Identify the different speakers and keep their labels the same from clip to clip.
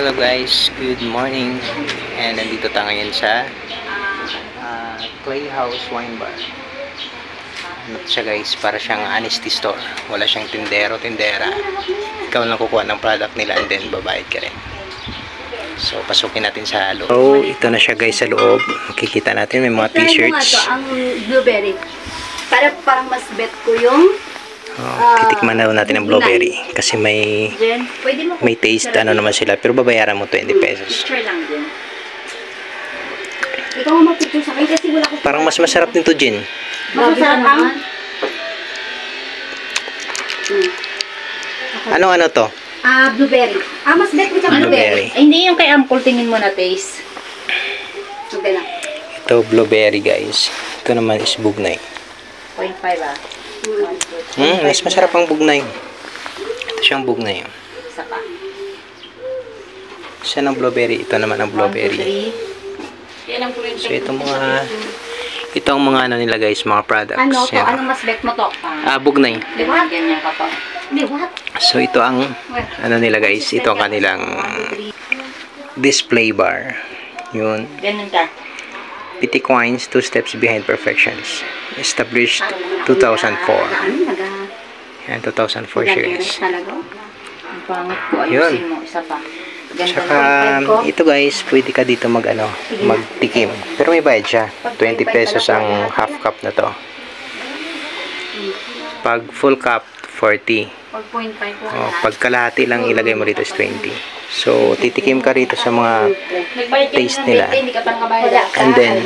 Speaker 1: Hello guys, good morning. And nandito tayo ngayon sa Clay House Wine Bar. Ano siya guys, para siyang honesty store. Wala siyang tindero, tindera. Ikaw lang kukuha ng product nila and then babayad ka rin. So pasukin natin sa loob. So ito na siya guys sa loob. Makikita natin may mga t-shirts.
Speaker 2: Ito ang blueberry. Parang mas bet ko yung
Speaker 1: titikman na natin ang blueberry kasi may taste ano naman sila, pero babayaran mo 20 pesos.
Speaker 2: Ikaw ang mag-picture sa akin kasi wala ko.
Speaker 1: Parang mas masarap din to, Jen.
Speaker 2: Mas masarap ang
Speaker 1: ano to?
Speaker 2: Blueberry. Mas bet ko sa blueberry.
Speaker 3: Ay, hindi yung kay Amcol, tingin mo na taste.
Speaker 2: Okay lang.
Speaker 1: Ito blueberry guys. Ito naman is bugnay.
Speaker 3: 0.5
Speaker 1: Mas masarap ang bugnay. Ito siyang bugnay.
Speaker 3: Isa pa.
Speaker 1: Isa ng blueberry. Ito naman ang blueberry. So ito ang mga ano nila guys, mga products.
Speaker 2: Ano to? Anong mas bet mo to?
Speaker 1: Bugnay.
Speaker 2: Liwat.
Speaker 3: Ganyan ka pa.
Speaker 2: Liwat.
Speaker 1: So ito ang ano nila guys, ito ang kanilang display bar. Yun.
Speaker 3: Ganun ka.
Speaker 1: Pitik Wines, 2 steps behind perfections. Established 2004. Yan, 2004 siya guys.
Speaker 3: Ang pangit ko.
Speaker 1: Yun.
Speaker 3: Ayusin mo. Isa pa.
Speaker 1: Tsaka, ito guys, pwede ka dito magtikim. Pero may bayad siya. 20 pesos ang half cup na to. Pag full cup, 40.
Speaker 2: 4.5.
Speaker 1: Pag kalahati lang ilagay mo rito is 20. So, titikim ka rito sa mga taste nila. And then,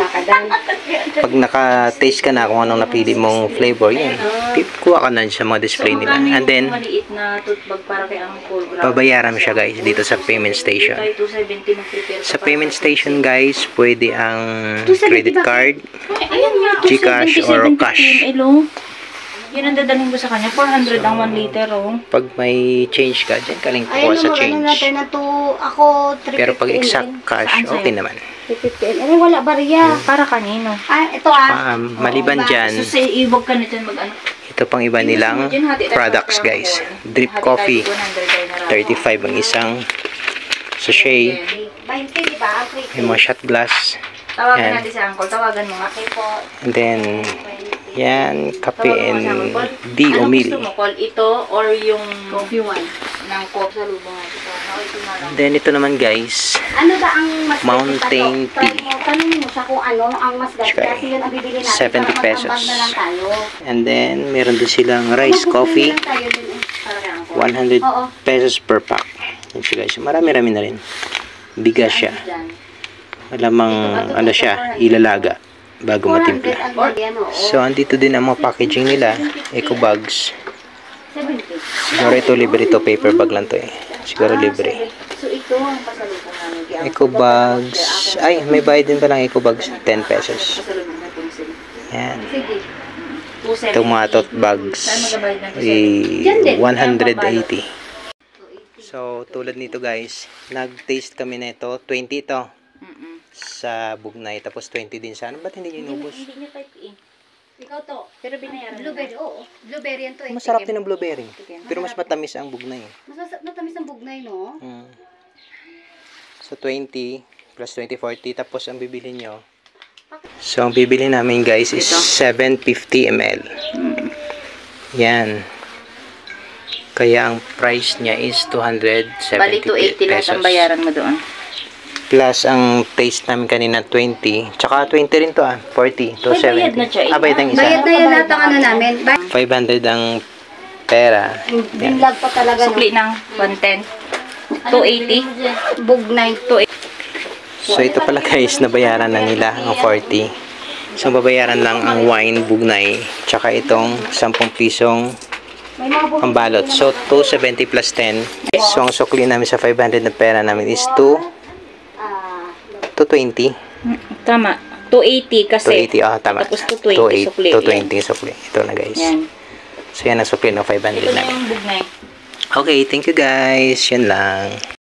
Speaker 1: pag naka-taste ka na kung anong napili mong flavor, yun. Kuha ka na sa mga display nila. And then, babayaran mo siya guys dito sa payment station. Sa payment station guys, pwede ang credit card, GCash, or cash.
Speaker 3: Yun ang dadalhin ko sa kanya. 400 ang 1 liter, oh.
Speaker 1: Pag may change ka, dyan ka lang kukuha sa change. Pero pag exact cash, okay naman.
Speaker 2: 350. Ano, wala bariya.
Speaker 3: Para kanino?
Speaker 2: Ito
Speaker 1: maliban dyan,
Speaker 3: So, ibog ka nito mag-ano.
Speaker 1: ito pang iba nilang products guys. Drip coffee, 35 ang isang sachet. May mga shot glass.
Speaker 3: Tawagan natin si Uncle. Tawagan mo nga.
Speaker 1: And then, yan, kape and di umili.
Speaker 3: Ano gusto mo? Call ito or yung coffee one? Ng coffee sa lubong natin.
Speaker 1: Then, ito naman guys,
Speaker 2: ano ba ang mas
Speaker 1: Mountain tea.
Speaker 2: Tanungin mo siya kung ano ang mas ganda kasi yun ang bibili natin.
Speaker 1: 70 pesos.
Speaker 2: Na lang tayo.
Speaker 1: And then, meron din silang rice coffee, 100 pesos per pack. Yan siya guys. Marami-rami na rin. Bigas siya. Malamang, ano siya, ilalaga bago matimpla. So, andito din ang mga packaging nila. Eco bags. Siguro ito libre ito. Paper bag lang to eh. Siguro libre.
Speaker 2: So, ito ang pasalubong namin.
Speaker 1: Eco bags. Ay, may bayad din palang eco bags. 10 pesos. Yan. Itong mga tote bags. 180. So, tulad nito guys. Nag-taste kami na ito. 20 ito. Sa bugnay. Tapos 20 din sa ano. Ba't hindi nyo inubos?
Speaker 3: Hindi niya type E.
Speaker 2: Ikaw to.
Speaker 3: Pero binayaran
Speaker 2: Blueberry, oo. Blueberry yan to eh.
Speaker 1: Masarap din ang blueberry. Pero mas matamis ang bugnay.
Speaker 2: Matamis ang bugnay, no?
Speaker 1: So 20 plus 20, 40. Tapos ang bibili nyo. So ang bibili namin guys is 750 ml. Yan. Kaya ang price niya is 270
Speaker 3: Bali, 280 lahat ang bayaran mo doon.
Speaker 1: Plus ang taste namin kanina 20. Tsaka 20 rin to 40. To 70.
Speaker 3: Bayad na siya.
Speaker 1: Bayad ang isa.
Speaker 2: Bayad na yan lahat ang ano namin.
Speaker 1: 500 ang pera.
Speaker 2: Binlag pa talaga.
Speaker 3: Sukli ng 110. 280.
Speaker 2: Bugnay.
Speaker 3: 280.
Speaker 1: So ito pala guys, nabayaran na nila ang 40. So babayaran lang ang wine, bugnay, tsaka itong 10 pisong pambalot. So 270 plus 10. So ang sukli namin sa 500 na pera namin is 220.
Speaker 3: Tama. 280 kasi.
Speaker 1: 280, tama.
Speaker 3: Tapos 220 sukli.
Speaker 1: 220 sukli. Ito na guys.
Speaker 3: Yan.
Speaker 1: So yan ang sukli ng 500
Speaker 3: Ito na
Speaker 1: namin.
Speaker 3: yung bugnay.
Speaker 1: Okay, thank you guys. Yan lang.